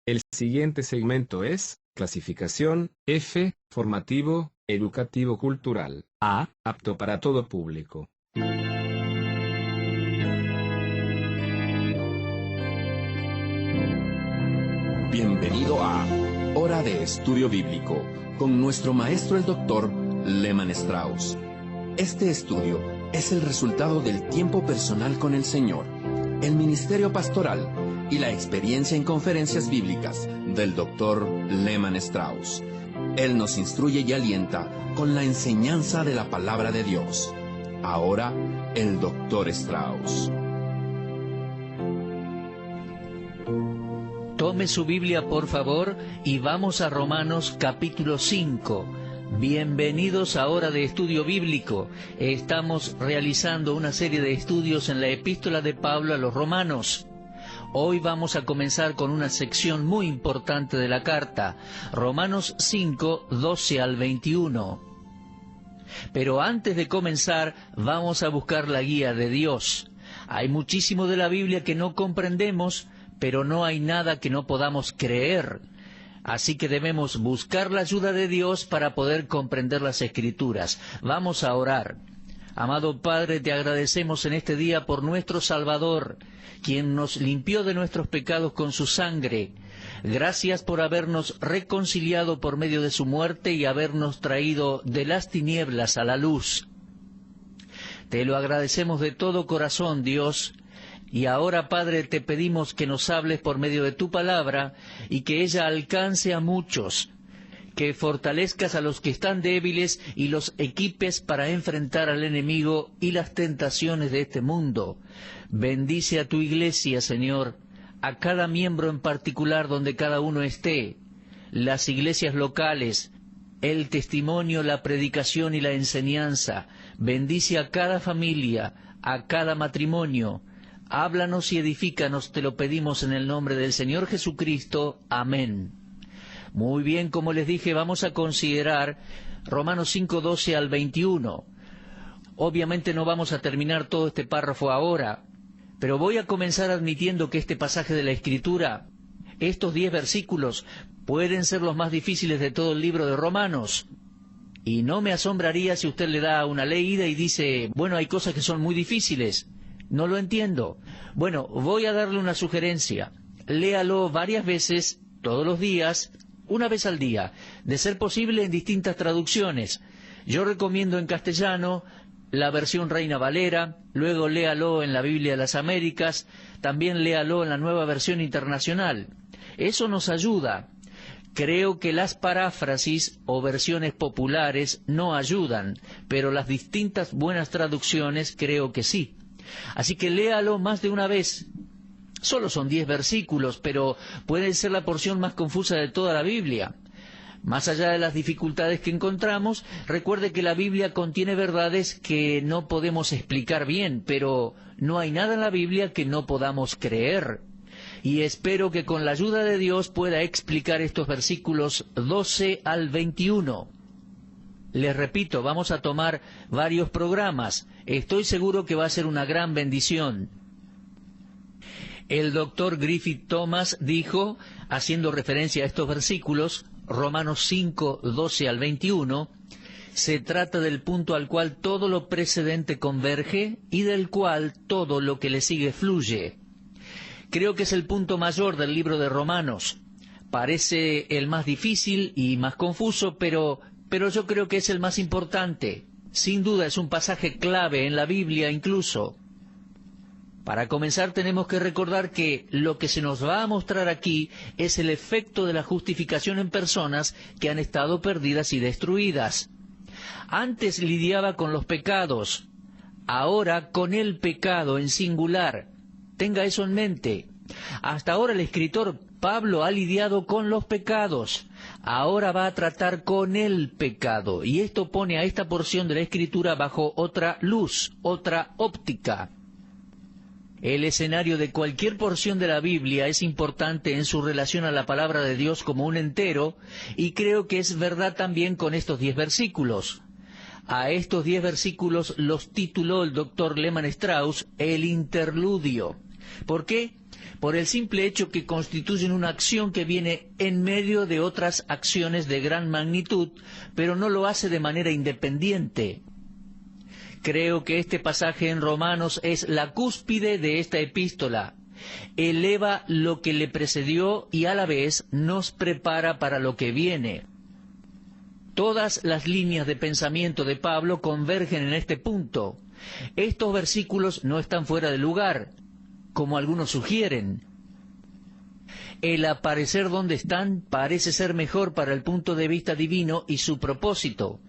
El siguiente segmento es clasificación F, formativo, educativo cultural. A, apto para todo público. Bienvenido a Hora de Estudio Bíblico, con nuestro maestro el Dr. Lehman Strauss. Este estudio es el resultado del tiempo personal con el Señor, el ministerio pastoral y la experiencia en conferencias bíblicas del Dr. Lehman Strauss. Él nos instruye y alienta con la enseñanza de la palabra de Dios. Ahora, el Dr. Strauss. Tome su Biblia, por favor, y vamos a Romanos capítulo 5. Bienvenidos a Hora de Estudio Bíblico. Estamos realizando una serie de estudios en la epístola de Pablo a los Romanos. Hoy vamos a comenzar con una sección muy importante de la carta, Romanos 5, 12 al 21. Pero antes de comenzar, vamos a buscar la guía de Dios. Hay muchísimo de la Biblia que no comprendemos, pero no hay nada que no podamos creer. Así que debemos buscar la ayuda de Dios para poder comprender las Escrituras. Vamos a orar. Amado Padre, te agradecemos en este día por nuestro Salvador, quien nos limpió de nuestros pecados con su sangre. Gracias por habernos reconciliado por medio de su muerte y habernos traído de las tinieblas a la luz. Te lo agradecemos de todo corazón, Dios. Y ahora, Padre, te pedimos que nos hables por medio de tu palabra y que ella alcance a muchos, que fortalezcas a los que están débiles y los equipes para enfrentar al enemigo y las tentaciones de este mundo. Bendice a tu iglesia, Señor, a cada miembro en particular donde cada uno esté, las iglesias locales, el testimonio, la predicación y la enseñanza. Bendice a cada familia, a cada matrimonio. Háblanos y edifícanos, te lo pedimos en el nombre del Señor Jesucristo. Amén. Muy bien, como les dije, vamos a considerar Romanos 5, 12 al 21. Obviamente no vamos a terminar todo este párrafo ahora, pero voy a comenzar admitiendo que este pasaje de la Escritura, estos 10 versículos, pueden ser los más difíciles de todo el libro de Romanos. Y no me asombraría si usted le da una leída y dice, bueno, hay cosas que son muy difíciles. No lo entiendo. Bueno, voy a darle una sugerencia. Léalo varias veces, todos los días, una vez al día, de ser posible en distintas traducciones. Yo recomiendo en castellano la versión Reina Valera, luego léalo en la Biblia de las Américas, también léalo en la Nueva Versión Internacional. Eso nos ayuda. Creo que las paráfrasis o versiones populares no ayudan, pero las distintas buenas traducciones creo que sí. Así que léalo más de una vez. Solo son 10 versículos, pero puede ser la porción más confusa de toda la Biblia. Más allá de las dificultades que encontramos, recuerde que la Biblia contiene verdades que no podemos explicar bien, pero no hay nada en la Biblia que no podamos creer. Y espero que con la ayuda de Dios pueda explicar estos versículos 12 al 21. Les repito, vamos a tomar varios programas. Estoy seguro que va a ser una gran bendición. El doctor Griffith Thomas dijo, haciendo referencia a estos versículos, Romanos 5, 12 al 21, se trata del punto al cual todo lo precedente converge y del cual todo lo que le sigue fluye. Creo que es el punto mayor del libro de Romanos. Parece el más difícil y más confuso, pero yo creo que es el más importante. Sin duda es un pasaje clave en la Biblia incluso. Para comenzar tenemos que recordar que lo que se nos va a mostrar aquí es el efecto de la justificación en personas que han estado perdidas y destruidas. Antes lidiaba con los pecados, ahora con el pecado en singular. Tenga eso en mente. Hasta ahora el escritor Pablo ha lidiado con los pecados. Ahora va a tratar con el pecado. Y esto pone a esta porción de la Escritura bajo otra luz, otra óptica. El escenario de cualquier porción de la Biblia es importante en su relación a la palabra de Dios como un entero, y creo que es verdad también con estos 10 versículos. A estos 10 versículos los tituló el doctor Lehman Strauss el interludio. ¿Por qué? por el simple hecho que constituyen una acción que viene en medio de otras acciones de gran magnitud, pero no lo hace de manera independiente. Creo que este pasaje en Romanos es la cúspide de esta epístola. Eleva lo que le precedió y a la vez nos prepara para lo que viene. Todas las líneas de pensamiento de Pablo convergen en este punto. Estos versículos no están fuera de lugar, como algunos sugieren. El aparecer donde están parece ser mejor para el punto de vista divino y su propósito.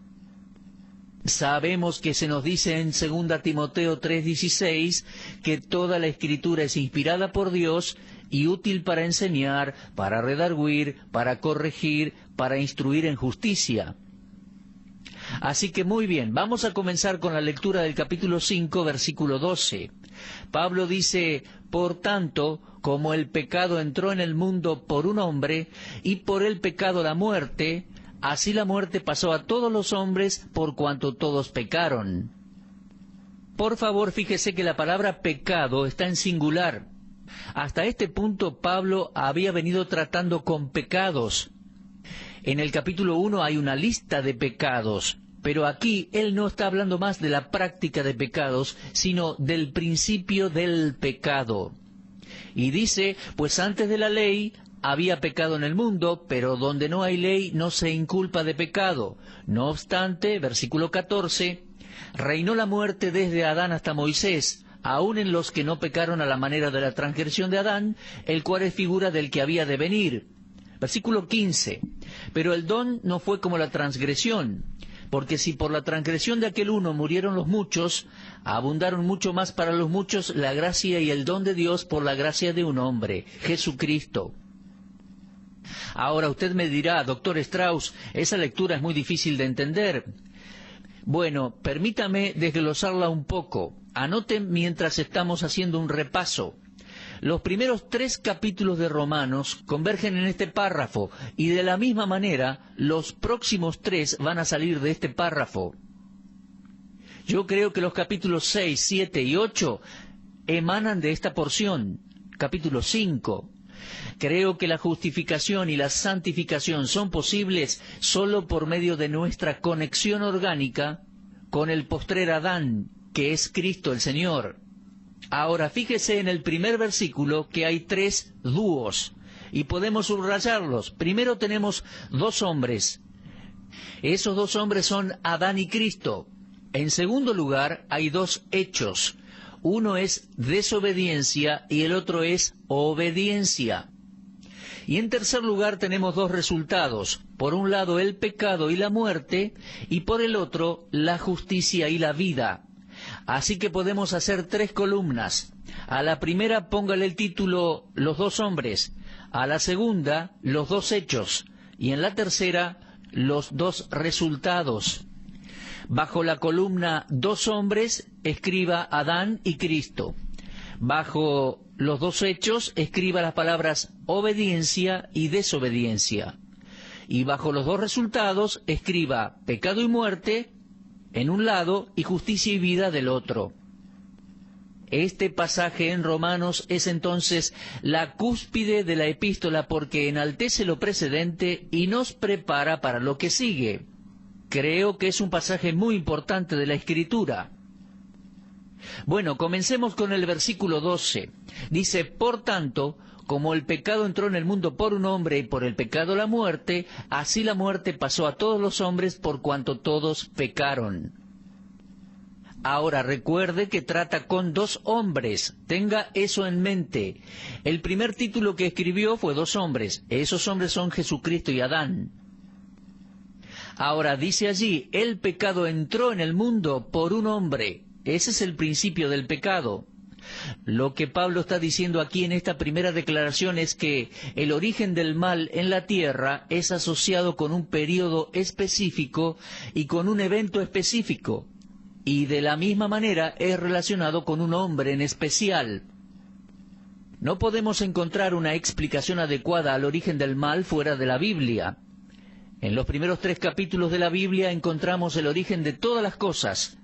Sabemos que se nos dice en 2 Timoteo 3:16 que toda la Escritura es inspirada por Dios y útil para enseñar, para redarguir, para corregir, para instruir en justicia. Así que muy bien, vamos a comenzar con la lectura del capítulo 5, versículo 12. Pablo dice: por tanto, como el pecado entró en el mundo por un hombre, y por el pecado la muerte, así la muerte pasó a todos los hombres por cuanto todos pecaron. Por favor, fíjese que la palabra pecado está en singular. Hasta este punto Pablo había venido tratando con pecados. En el capítulo 1 hay una lista de pecados, pero aquí él no está hablando más de la práctica de pecados, sino del principio del pecado. Y dice: pues antes de la ley había pecado en el mundo, pero donde no hay ley no se inculpa de pecado. No obstante, versículo 14, reinó la muerte desde Adán hasta Moisés, aun en los que no pecaron a la manera de la transgresión de Adán, el cual es figura del que había de venir. Versículo 15, pero el don no fue como la transgresión, porque si por la transgresión de aquel uno murieron los muchos, abundaron mucho más para los muchos la gracia y el don de Dios por la gracia de un hombre, Jesucristo. Ahora usted me dirá: doctor Strauss, esa lectura es muy difícil de entender. Bueno, permítame desglosarla un poco. Anoten mientras estamos haciendo un repaso. Los primeros 3 capítulos de Romanos convergen en este párrafo, y de la misma manera los próximos 3 van a salir de este párrafo. Yo creo que los capítulos 6, 7 y 8 emanan de esta porción. Capítulo 5. Creo que la justificación y la santificación son posibles solo por medio de nuestra conexión orgánica con el postrer Adán, que es Cristo el Señor. Ahora, fíjese en el primer versículo que hay 3 dúos, y podemos subrayarlos. Primero tenemos 2 hombres. Esos 2 hombres son Adán y Cristo. En segundo lugar, hay 2 hechos. Uno es desobediencia y el otro es obediencia. Y en tercer lugar tenemos 2 resultados. Por un lado el pecado y la muerte, y por el otro la justicia y la vida. Así que podemos hacer 3 columnas. A la primera póngale el título los 2 hombres, a la segunda los 2 hechos, y en la tercera los 2 resultados. Bajo la columna 2 hombres escriba Adán y Cristo. Bajo los 2 hechos escriba las palabras obediencia y desobediencia. Y bajo los 2 resultados escriba pecado y muerte en un lado y justicia y vida del otro. Este pasaje en Romanos es entonces la cúspide de la epístola, porque enaltece lo precedente y nos prepara para lo que sigue. Creo que es un pasaje muy importante de la Escritura. Bueno, comencemos con el versículo 12. Dice: por tanto, como el pecado entró en el mundo por un hombre y por el pecado la muerte, así la muerte pasó a todos los hombres por cuanto todos pecaron. Ahora recuerde que trata con 2 hombres, tenga eso en mente. El primer título que escribió fue 2 hombres, esos hombres son Jesucristo y Adán. Ahora dice allí: el pecado entró en el mundo por un hombre. Ese es el principio del pecado. Lo que Pablo está diciendo aquí en esta primera declaración es que el origen del mal en la tierra es asociado con un período específico y con un evento específico, y de la misma manera es relacionado con un hombre en especial. No podemos encontrar una explicación adecuada al origen del mal fuera de la Biblia. En los primeros 3 capítulos de la Biblia encontramos el origen de todas las cosas.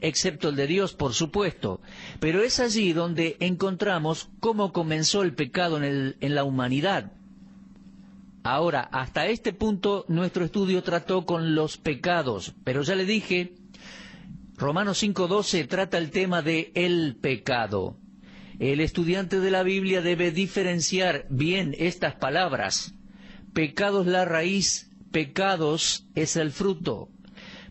excepto el de Dios, por supuesto. Pero es allí donde encontramos cómo comenzó el pecado en la humanidad. Ahora, hasta este punto nuestro estudio trató con los pecados, pero ya le dije, Romanos 5:12 trata el tema de el pecado. El estudiante de la Biblia debe diferenciar bien estas palabras. Pecado es la raíz, pecados es el fruto.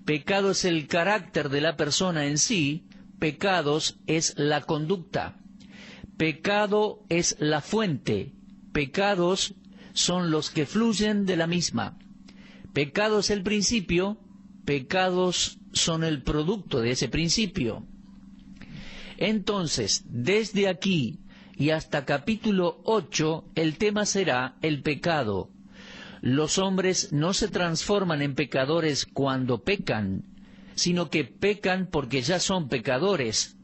Pecado es el carácter de la persona en sí, pecados es la conducta. Pecado es la fuente, pecados son los que fluyen de la misma. Pecado es el principio, pecados son el producto de ese principio. Entonces, desde aquí y hasta capítulo 8, el tema será el pecado. Los hombres no se transforman en pecadores cuando pecan, sino que pecan porque ya son pecadores.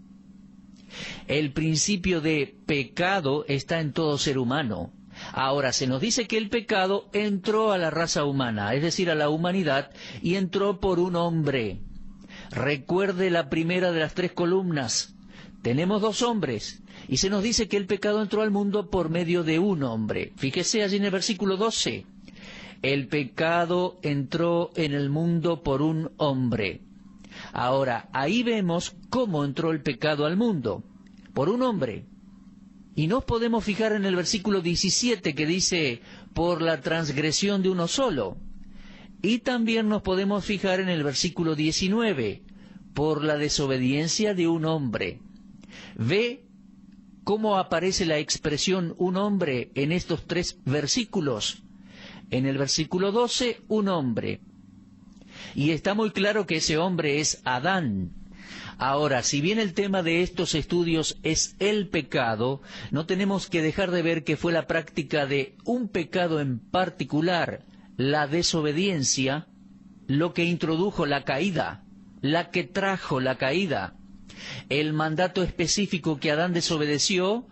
El principio de pecado está en todo ser humano. Ahora, se nos dice que el pecado entró a la raza humana, es decir, a la humanidad, y entró por un hombre. Recuerde la primera de las 3 columnas. Tenemos 2 hombres, y se nos dice que el pecado entró al mundo por medio de un hombre. Fíjese allí en el versículo 12. El pecado entró en el mundo por un hombre. Ahora, ahí vemos cómo entró el pecado al mundo, por un hombre. Y nos podemos fijar en el versículo 17 que dice, por la transgresión de uno solo. Y también nos podemos fijar en el versículo 19, por la desobediencia de un hombre. ¿Ve cómo aparece la expresión un hombre en estos 3 versículos? En el versículo 12, un hombre. Y está muy claro que ese hombre es Adán. Ahora, si bien el tema de estos estudios es el pecado, no tenemos que dejar de ver que fue la práctica de un pecado en particular, la desobediencia, lo que introdujo la caída, la que trajo la caída. El mandato específico que Adán desobedeció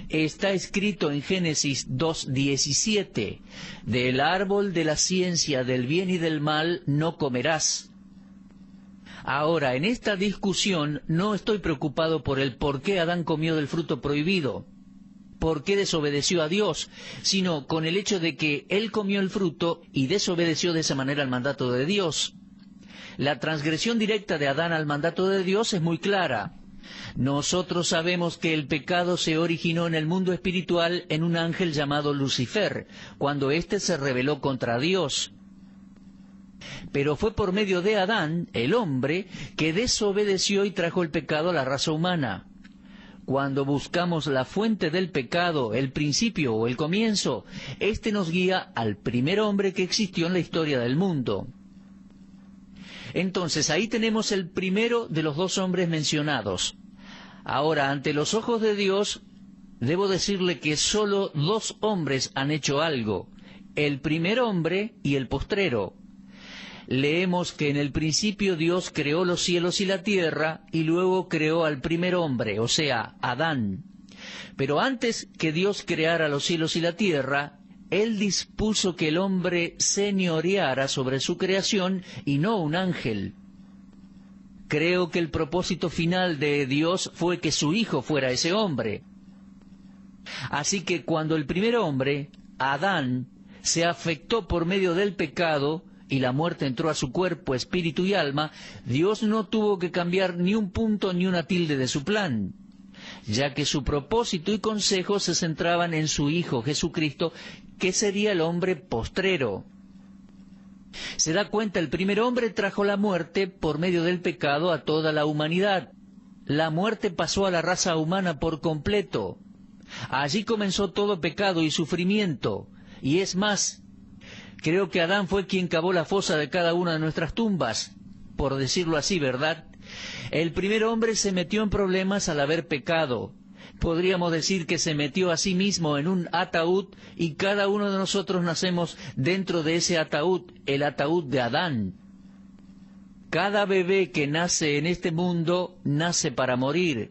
está escrito en Génesis 2:17. Del árbol de la ciencia del bien y del mal no comerás. Ahora, en esta discusión no estoy preocupado por el por qué Adán comió del fruto prohibido, por qué desobedeció a Dios, sino con el hecho de que él comió el fruto y desobedeció de esa manera al mandato de Dios. La transgresión directa de Adán al mandato de Dios es muy clara. Nosotros sabemos que el pecado se originó en el mundo espiritual en un ángel llamado Lucifer, cuando éste se rebeló contra Dios. Pero fue por medio de Adán, el hombre, que desobedeció y trajo el pecado a la raza humana. Cuando buscamos la fuente del pecado, el principio o el comienzo, este nos guía al primer hombre que existió en la historia del mundo. Entonces, ahí tenemos el primero de los 2 hombres mencionados. Ahora, ante los ojos de Dios, debo decirle que solo 2 hombres han hecho algo, el primer hombre y el postrero. Leemos que en el principio Dios creó los cielos y la tierra, y luego creó al primer hombre, o sea, Adán. Pero antes que Dios creara los cielos y la tierra, Él dispuso que el hombre señoreara sobre su creación y no un ángel. Creo que el propósito final de Dios fue que su Hijo fuera ese hombre. Así que cuando el primer hombre, Adán, se afectó por medio del pecado y la muerte entró a su cuerpo, espíritu y alma, Dios no tuvo que cambiar ni un punto ni una tilde de su plan, ya que su propósito y consejo se centraban en su Hijo Jesucristo, que sería el hombre postrero. Se da cuenta, el primer hombre trajo la muerte por medio del pecado a toda la humanidad. La muerte pasó a la raza humana por completo. Allí comenzó todo pecado y sufrimiento. Y es más, creo que Adán fue quien cavó la fosa de cada una de nuestras tumbas, por decirlo así, ¿verdad? El primer hombre se metió en problemas al haber pecado. Podríamos decir que se metió a sí mismo en un ataúd y cada uno de nosotros nacemos dentro de ese ataúd, el ataúd de Adán. Cada bebé que nace en este mundo nace para morir.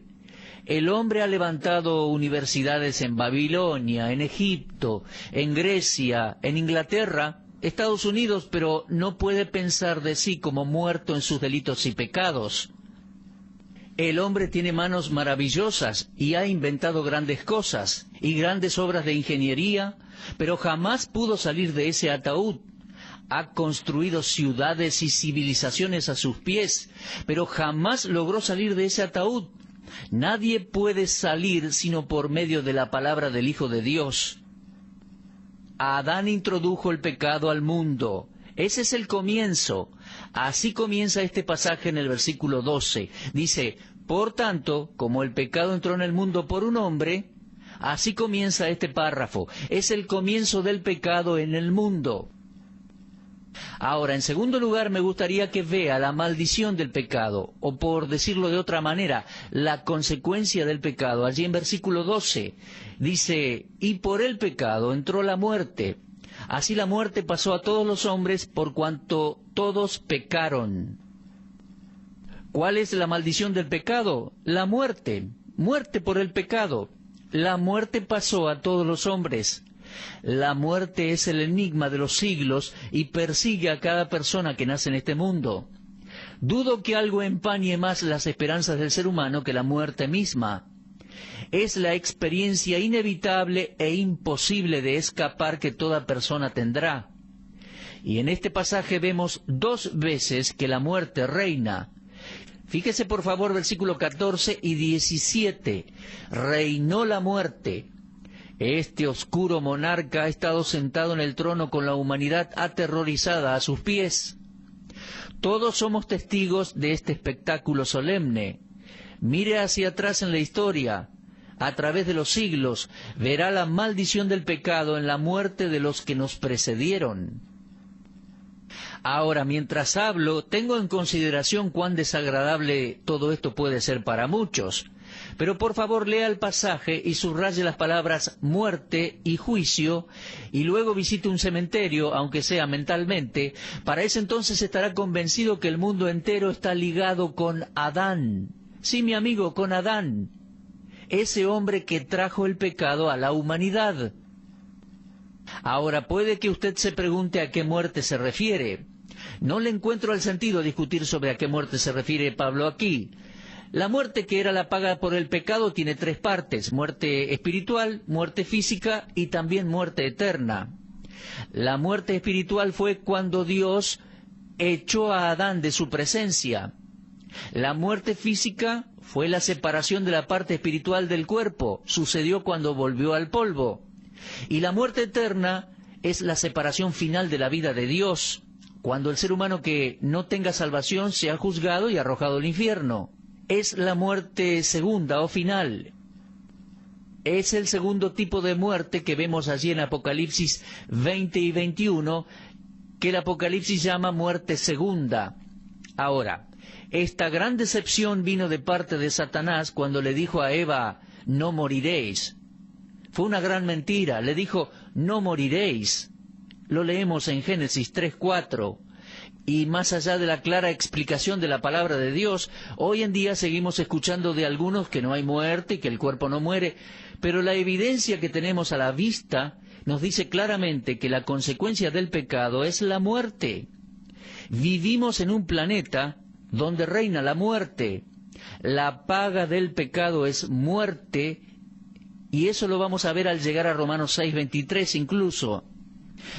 El hombre ha levantado universidades en Babilonia, en Egipto, en Grecia, en Inglaterra, Estados Unidos, pero no puede pensar de sí como muerto en sus delitos y pecados. El hombre tiene manos maravillosas y ha inventado grandes cosas y grandes obras de ingeniería, pero jamás pudo salir de ese ataúd. Ha construido ciudades y civilizaciones a sus pies, pero jamás logró salir de ese ataúd. Nadie puede salir sino por medio de la palabra del Hijo de Dios. Adán introdujo el pecado al mundo. Ese es el comienzo. Así comienza este pasaje en el versículo 12. Dice, por tanto, como el pecado entró en el mundo por un hombre, así comienza este párrafo. Es el comienzo del pecado en el mundo. Ahora, en segundo lugar, me gustaría que vea la maldición del pecado, o por decirlo de otra manera, la consecuencia del pecado. Allí en versículo 12 dice, y por el pecado entró la muerte. Así la muerte pasó a todos los hombres por cuanto todos pecaron. ¿Cuál es la maldición del pecado? La muerte. Muerte por el pecado. La muerte pasó a todos los hombres. La muerte es el enigma de los siglos y persigue a cada persona que nace en este mundo. Dudo que algo empañe más las esperanzas del ser humano que la muerte misma. Es la experiencia inevitable e imposible de escapar que toda persona tendrá. Y en este pasaje vemos 2 veces que la muerte reina. Fíjese por favor versículo 14 y 17. Reinó la muerte. Este oscuro monarca ha estado sentado en el trono con la humanidad aterrorizada a sus pies. Todos somos testigos de este espectáculo solemne. Mire hacia atrás en la historia. A través de los siglos verá la maldición del pecado en la muerte de los que nos precedieron. Ahora, mientras hablo, tengo en consideración cuán desagradable todo esto puede ser para muchos. Pero por favor lea el pasaje y subraye las palabras muerte y juicio, y luego visite un cementerio, aunque sea mentalmente. Para ese entonces estará convencido que el mundo entero está ligado con Adán. Sí, mi amigo, con Adán. Ese hombre que trajo el pecado a la humanidad. Ahora, puede que usted se pregunte a qué muerte se refiere. No le encuentro el sentido a discutir sobre a qué muerte se refiere Pablo aquí. La muerte que era la paga por el pecado tiene 3 partes, muerte espiritual, muerte física y también muerte eterna. La muerte espiritual fue cuando Dios echó a Adán de su presencia. La muerte física fue la separación de la parte espiritual del cuerpo, sucedió cuando volvió al polvo. Y la muerte eterna es la separación final de la vida de Dios, cuando el ser humano que no tenga salvación sea juzgado y arrojado al infierno. Es la muerte segunda o final. Es el segundo tipo de muerte que vemos allí en Apocalipsis 20 y 21, que el Apocalipsis llama muerte segunda. Ahora, esta gran decepción vino de parte de Satanás cuando le dijo a Eva, no moriréis. Fue una gran mentira, le dijo, no moriréis. Lo leemos en Génesis 3:4. Y más allá de la clara explicación de la palabra de Dios, hoy en día seguimos escuchando de algunos que no hay muerte y que el cuerpo no muere, pero la evidencia que tenemos a la vista nos dice claramente que la consecuencia del pecado es la muerte. Vivimos en un planeta donde reina la muerte. La paga del pecado es muerte, y eso lo vamos a ver al llegar a Romanos 6:23 incluso.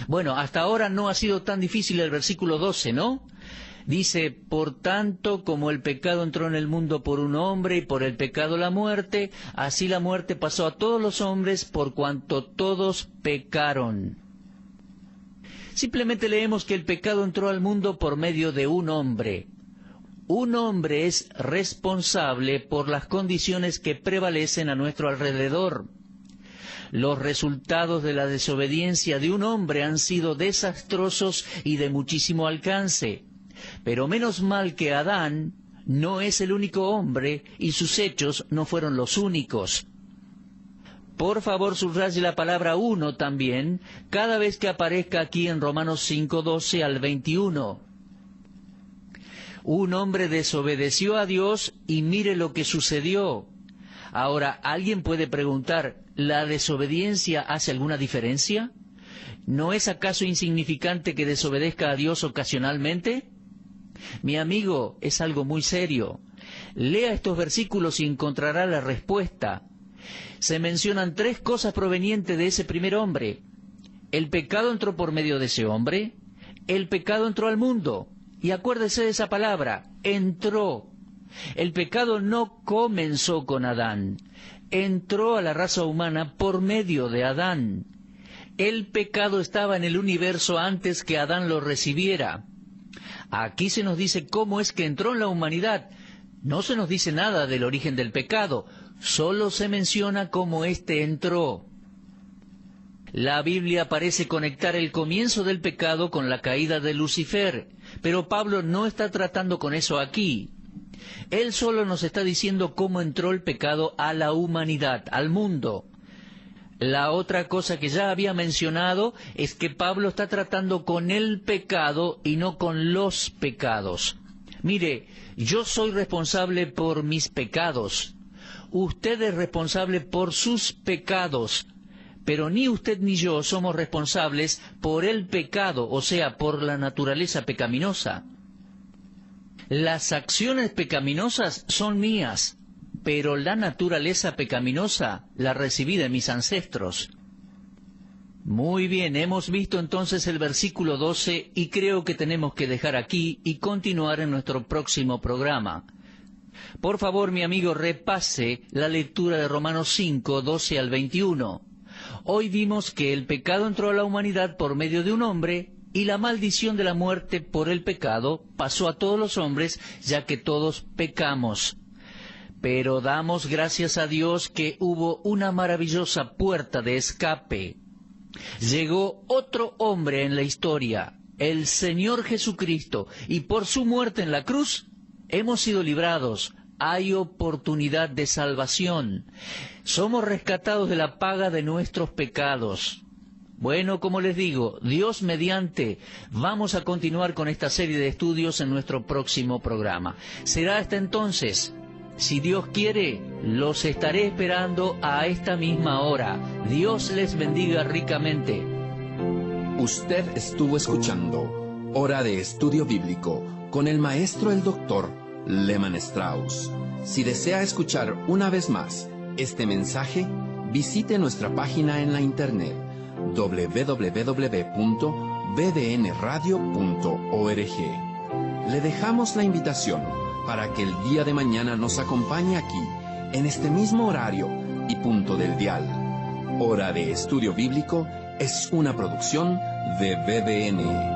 Bueno, hasta ahora no ha sido tan difícil el versículo 12, ¿no? Dice, por tanto, como el pecado entró en el mundo por un hombre y por el pecado la muerte, así la muerte pasó a todos los hombres por cuanto todos pecaron. Simplemente leemos que el pecado entró al mundo por medio de un hombre. Un hombre es responsable por las condiciones que prevalecen a nuestro alrededor. Los resultados de la desobediencia de un hombre han sido desastrosos y de muchísimo alcance. Pero menos mal que Adán no es el único hombre y sus hechos no fueron los únicos. Por favor, subraye la palabra uno también, cada vez que aparezca aquí en Romanos 5:12 al 21. Un hombre desobedeció a Dios y mire lo que sucedió. Ahora, alguien puede preguntar, ¿la desobediencia hace alguna diferencia? ¿No es acaso insignificante que desobedezca a Dios ocasionalmente? Mi amigo, es algo muy serio. Lea estos versículos y encontrará la respuesta. Se mencionan 3 cosas provenientes de ese primer hombre. El pecado entró por medio de ese hombre, el pecado entró al mundo. Y acuérdese de esa palabra, entró. El pecado no comenzó con Adán, entró a la raza humana por medio de Adán. El pecado estaba en el universo antes que Adán lo recibiera. Aquí se nos dice cómo es que entró en la humanidad. No se nos dice nada del origen del pecado, solo se menciona cómo éste entró. La Biblia parece conectar el comienzo del pecado con la caída de Lucifer, pero Pablo no está tratando con eso aquí. Él solo nos está diciendo cómo entró el pecado a la humanidad, al mundo. La otra cosa que ya había mencionado es que Pablo está tratando con el pecado y no con los pecados. Mire, yo soy responsable por mis pecados. Usted es responsable por sus pecados. Pero ni usted ni yo somos responsables por el pecado, o sea, por la naturaleza pecaminosa. Las acciones pecaminosas son mías, pero la naturaleza pecaminosa la recibí de mis ancestros. Muy bien, hemos visto entonces el versículo 12 y creo que tenemos que dejar aquí y continuar en nuestro próximo programa. Por favor, mi amigo, repase la lectura de Romanos 5, 12 al 21. Hoy vimos que el pecado entró a la humanidad por medio de un hombre y la maldición de la muerte por el pecado pasó a todos los hombres, ya que todos pecamos. Pero damos gracias a Dios que hubo una maravillosa puerta de escape. Llegó otro hombre en la historia, el Señor Jesucristo, y por su muerte en la cruz hemos sido librados. Hay oportunidad de salvación. Somos rescatados de la paga de nuestros pecados. Bueno, como les digo, Dios mediante, vamos a continuar con esta serie de estudios en nuestro próximo programa. Será hasta entonces. Si Dios quiere, los estaré esperando a esta misma hora. Dios les bendiga ricamente. Usted estuvo escuchando Hora de Estudio Bíblico con el maestro el doctor Lehmann Strauss. Si desea escuchar una vez más este mensaje, visite nuestra página en la internet www.vdnradio.org. Le dejamos la invitación para que el día de mañana nos acompañe aquí, en este mismo horario y punto del dial. Hora de Estudio Bíblico es una producción de VDN.